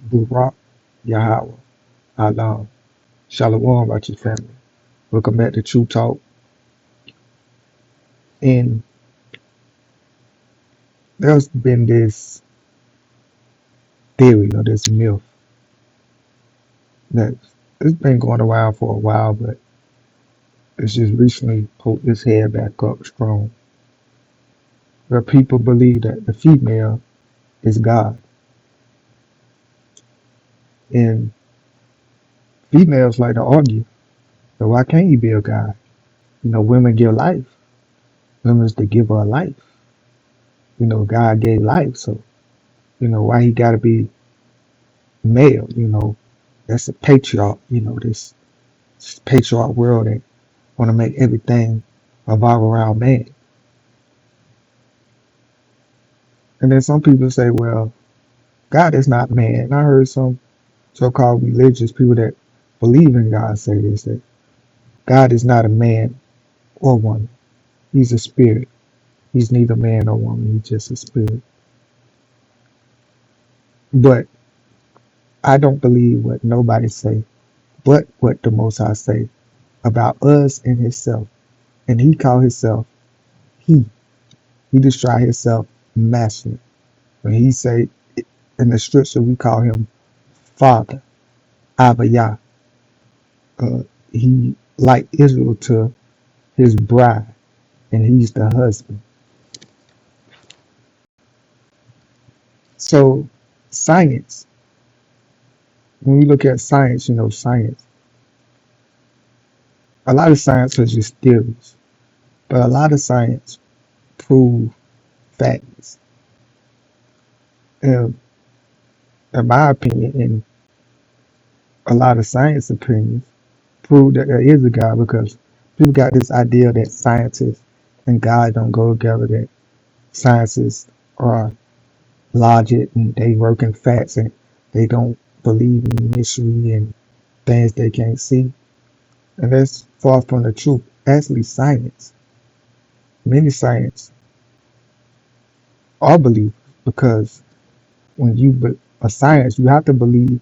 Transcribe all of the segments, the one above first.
Burak Yahweh Alam. Shalom, righteous family. Welcome back to True Talk. And there's been this theory or this myth that it's been going around for a while, but it's just recently poked its head back up strong. Where people believe that the female is God. And females like to argue, so why can't you be a God? Women give life. Women's the giver of life. God gave life, so why he gotta be male, that's a patriarch, this patriarch world that wanna make everything revolve around man. And then some people say, well, God is not man. And I heard some so called religious people that believe in God say this, that God is not a man or woman. He's a spirit. He's neither man nor woman, he's just a spirit. But I don't believe what nobody say, but what the Most High say about us and himself. And he called himself he. He described himself masculine. When he say in the scripture we call him Father, Abba Yah. He like Israel to his bride, and he's the husband. So science, when we look at science, science, a lot of science is just theories, but a lot of science prove facts. Um, in my opinion, and a lot of science opinions, prove that there is a God because people got this idea that scientists and God don't go together, that scientists are logic and they work in facts and they don't believe in mystery and things they can't see. And that's far from the truth. Actually, science, many science are believers because when a science, you have to believe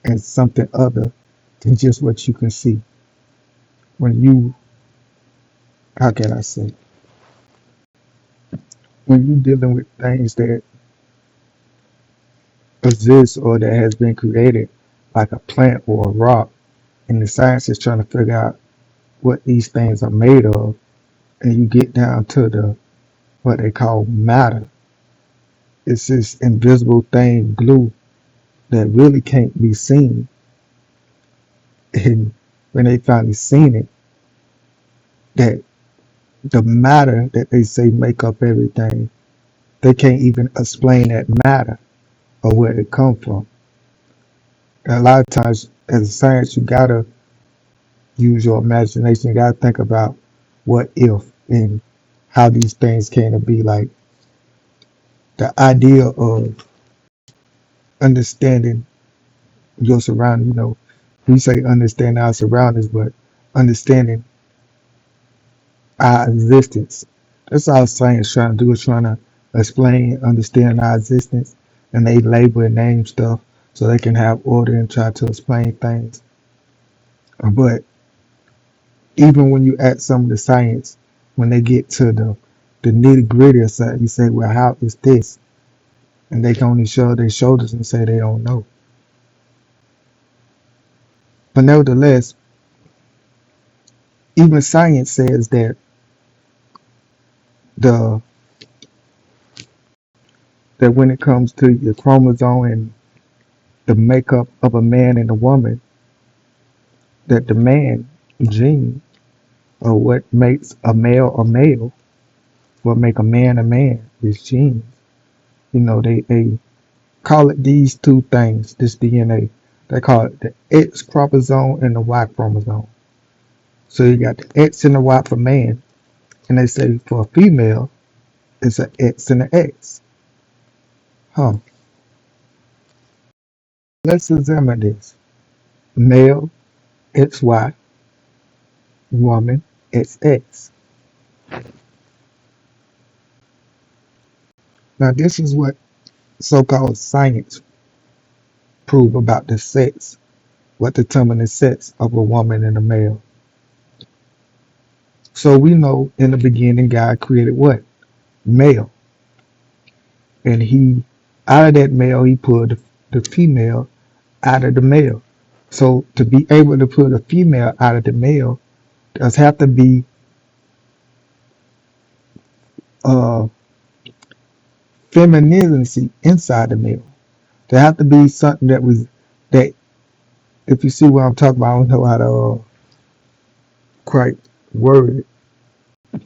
in something other than just what you can see. When you, how can I say, when you dealing with things that exist or that has been created, like a plant or a rock, and the science is trying to figure out what these things are made of, and you get down to the what they call matter. It's this invisible thing, glue, that really can't be seen. And when they finally seen it, that the matter that they say make up everything, they can't even explain that matter or where it come from. And a lot of times, as a science, you gotta use your imagination. You gotta think about what if and how these things came to be. Like the idea of understanding your surroundings. We say understand our surroundings, but understanding our existence. That's all science trying to do, is trying to explain, understand our existence, and they label and name stuff so they can have order and try to explain things. But even when you add some of the science, when they get to the nitty gritty of something, you say, well, how is this? And they can only show their shoulders and say they don't know. But nevertheless, even science says that the that when it comes to your chromosome and the makeup of a man and a woman, that the man gene or what makes a male, what make a man is genes. They call it these two things, this DNA. They call it the X chromosome and the Y chromosome. So you got the X and the Y for man, and they say for a female, it's an X and an X. Huh. Let's examine this. Male, XY, woman, XX. Now this is what so-called science prove about the sex, what determines the sex of a woman and a male. So we know in the beginning God created what? Male. And he, out of that male, he pulled the female out of the male. So to be able to pull the female out of the male, does have to be uh, femininity inside the male. There have to be something that if you see what I'm talking about, I don't know how to quite word it.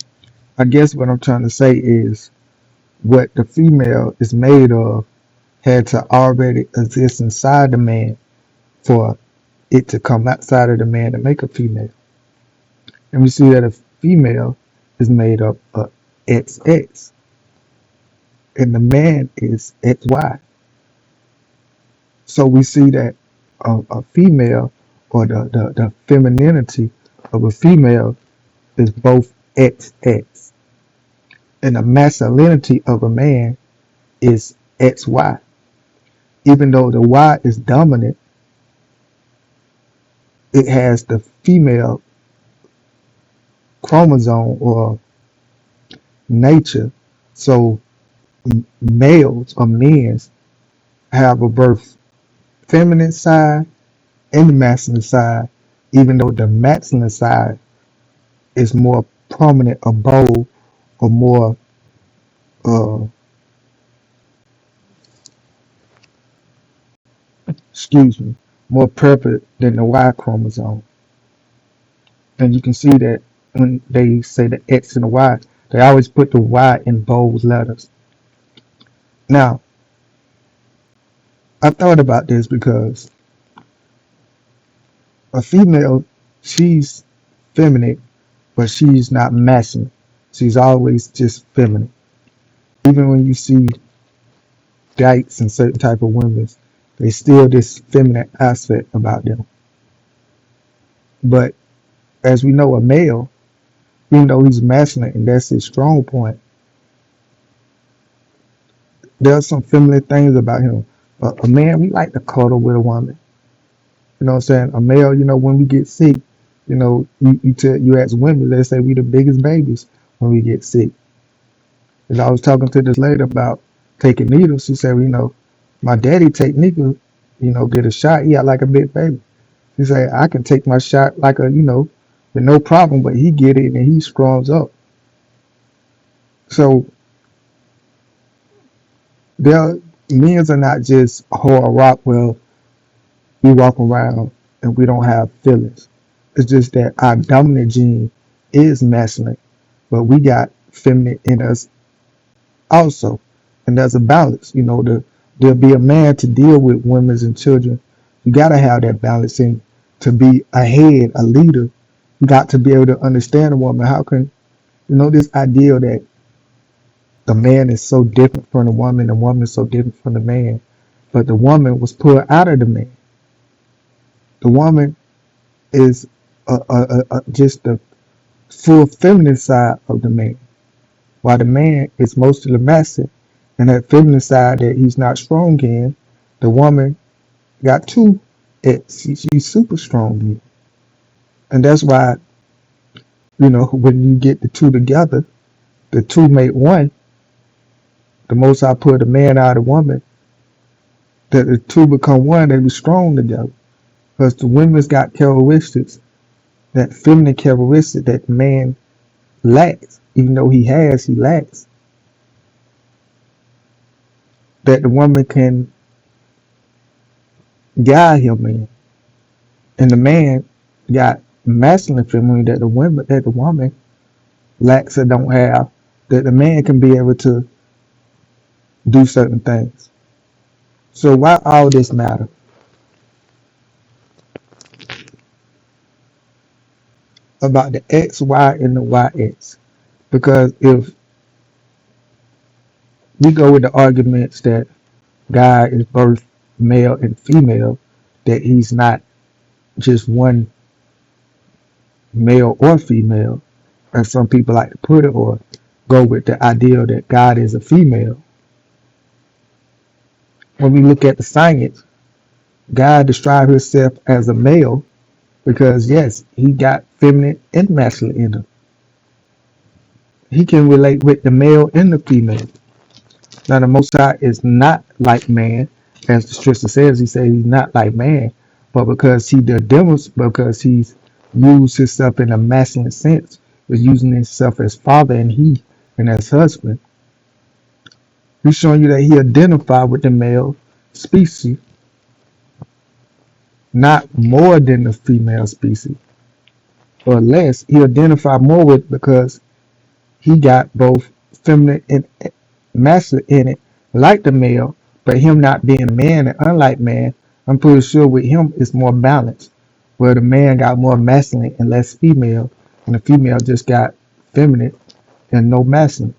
I guess what I'm trying to say is what the female is made of had to already exist inside the man for it to come outside of the man to make a female. And we see that a female is made up of XX and the man is XY. So we see that a female or the femininity of a female is both XX and the masculinity of a man is XY. Even though the Y is dominant, it has the female chromosome or nature. So males or men have a birth feminine side and the masculine side, even though the masculine side is more prominent or bold or more uh excuse me, more prevalent than the Y chromosome. And you can see that when they say the X and the Y, they always put the Y in bold letters. Now, I thought about this because a female, she's feminine, but she's not masculine. She's always just feminine. Even when you see dykes and certain type of women, they still this feminine aspect about them. But as we know, a male, even though he's masculine and that's his strong point, there are some feminine things about him. But a man, we like to cuddle with a woman. You know what I'm saying? A male, when we get sick, you ask women, they say we the biggest babies when we get sick. And I was talking to this lady about taking needles. She said, my daddy take needles, get a shot. He had like a big baby. He said, I can take my shot like with no problem, but he get it and he scrolls up. So there, men's are not just hard rock. Well, we walk around and we don't have feelings. It's just that our dominant gene is masculine, but we got feminine in us also. And there's a balance. There'll be a man to deal with women and children. You got to have that balance. And to be a head, a leader, you got to be able to understand a woman. How can, this idea that the man is so different from the woman is so different from the man, but the woman was pulled out of the man. The woman is just the full feminine side of the man, while the man is mostly the masculine, and that feminine side that he's not strong in, the woman got two. She's super strong in, and that's why when you get the two together, the two make one. The most I put a man out of woman, that the two become one, they be strong together. Because the women's got characteristics, that feminine characteristic that the man lacks, even though he lacks. That the woman can guide him in. And the man got masculine feminine that the woman lacks or don't have, that the man can be able to do certain things. So why all this matter? About the XY and the YX. Because if we go with the arguments that God is both male and female, that he's not just one male or female, as some people like to put it, or go with the idea that God is a female. When we look at the science, God described himself as a male because yes, he got feminine and masculine in him. He can relate with the male and the female. Now the Most High is not like man, as the scripture says. He said he's not like man, but because he the devils, because he's used himself in a masculine sense, was using himself as father and he and as husband. He's showing you that he identified with the male species, not more than the female species, or less. He identified more with because he got both feminine and masculine in it, like the male, but him not being man and unlike man, I'm pretty sure with him it's more balanced, where the man got more masculine and less female, and the female just got feminine and no masculine.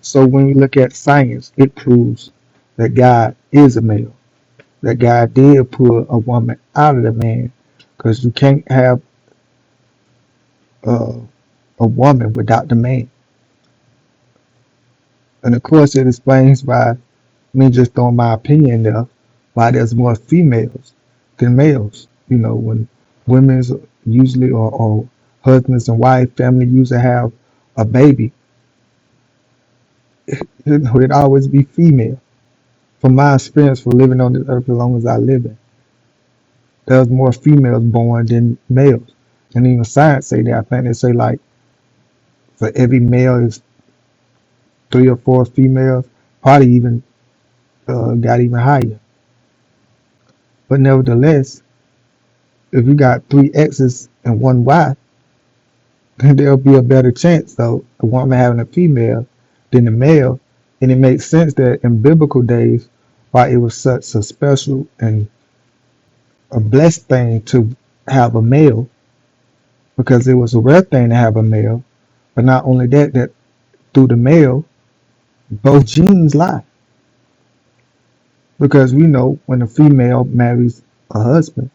So when we look at science, it proves that God is a male, that God did pull a woman out of the man, because you can't have uh, a woman without the man. And of course, it explains by me just throwing my opinion there why there's more females than males. You know, when women's usually or husbands and wife family usually have a baby, you know, it always be female. From my experience for living on this earth as long as I live in, there's more females born than males. And even science say that. I think they say like for every male is 3 or 4 females, probably even got even higher. But nevertheless, if you got 3 X's and 1 Y, then there'll be a better chance though a woman having a female than a male. And it makes sense that in biblical days why it was such a special and a blessed thing to have a male, because it was a rare thing to have a male. But not only that, that through the male both genes lie, because we know when a female marries a husband,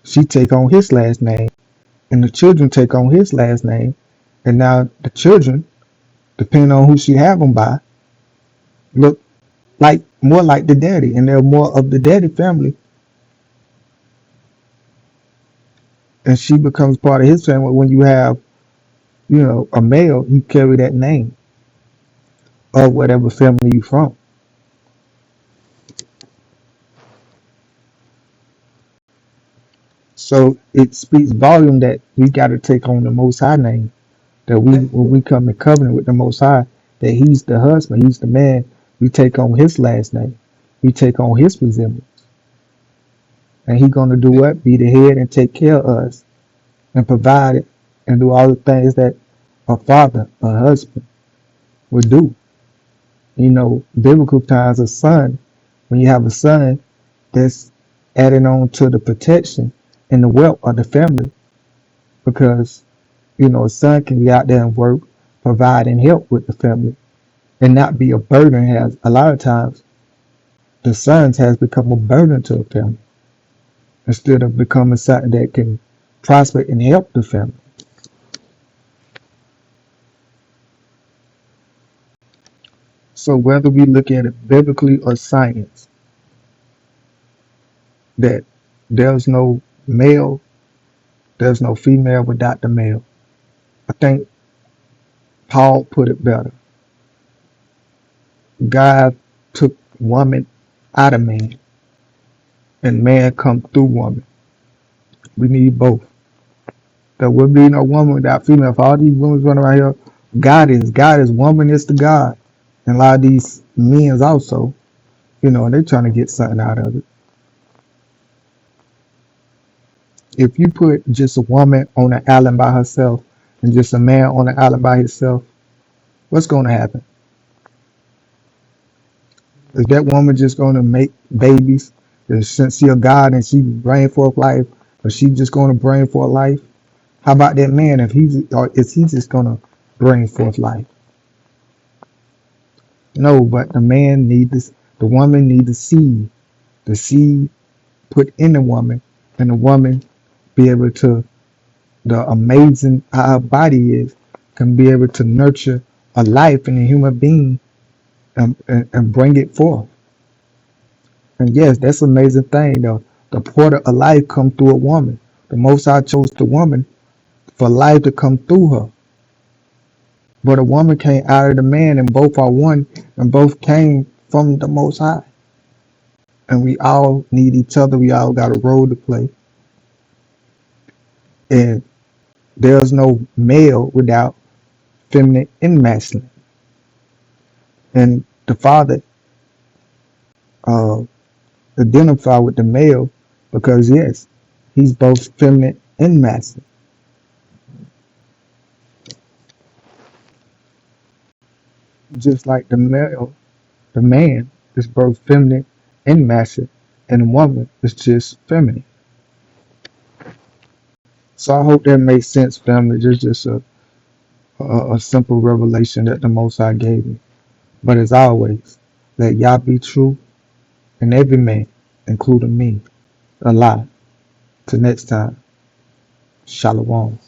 she take on his last name and the children take on his last name, and now the children, depending on who she have them by, look like more like the daddy, and they're more of the daddy family, and she becomes part of his family. When you have, you know, a male, you carry that name of whatever family you from. So it speaks volume that we got to take on the Most High name. That we, when we come in covenant with the Most High, that He's the husband, He's the man. We take on His last name. We take on His resemblance, and He gonna do what? Be the head and take care of us and provide it and do all the things that a father, a husband would do. You know, biblical times, a son, when you have a son, that's adding on to the protection and the wealth of the family, because you know a son can be out there and work, provide and help with the family, and not be a burden. Has a lot of times the sons has become a burden to the family instead of becoming something that can prosper and help the family. So whether we look at it biblically or science, that there's no male, there's no female without the male. I think Paul put it better. God took woman out of man, and man come through woman. We need both. There will be no woman without female. If all these women running around here, God is woman is the God. And a lot of these men also, you know, and they're trying to get something out of it. If you put just a woman on an island by herself and just a man on an island by himself, what's going to happen? Is that woman just going to make babies? Since she a God and she bring forth life, or she just going to bring forth life? How about that man? If he's, or is he just going to bring forth life? No, but the man need this. The woman need the seed put in the woman, and the woman be able to the amazing how our body is, can be able to nurture a life in a human being and bring it forth. And yes, that's an amazing thing. The portal of life come through a woman. The Most High chose the woman for life to come through her. But a woman came out of the man, and both are one, and both came from the Most High. And we all need each other. We all got a role to play. And there's no male without feminine and masculine. And the father uh, identify with the male because yes, he's both feminine and masculine. Just like the man is both feminine and masculine, and the woman is just feminine. So I hope that makes sense, family. There's just a simple revelation that the Most High gave me. But as always, let Yah be true and every man, including me, a lie. Till next time, Shalom.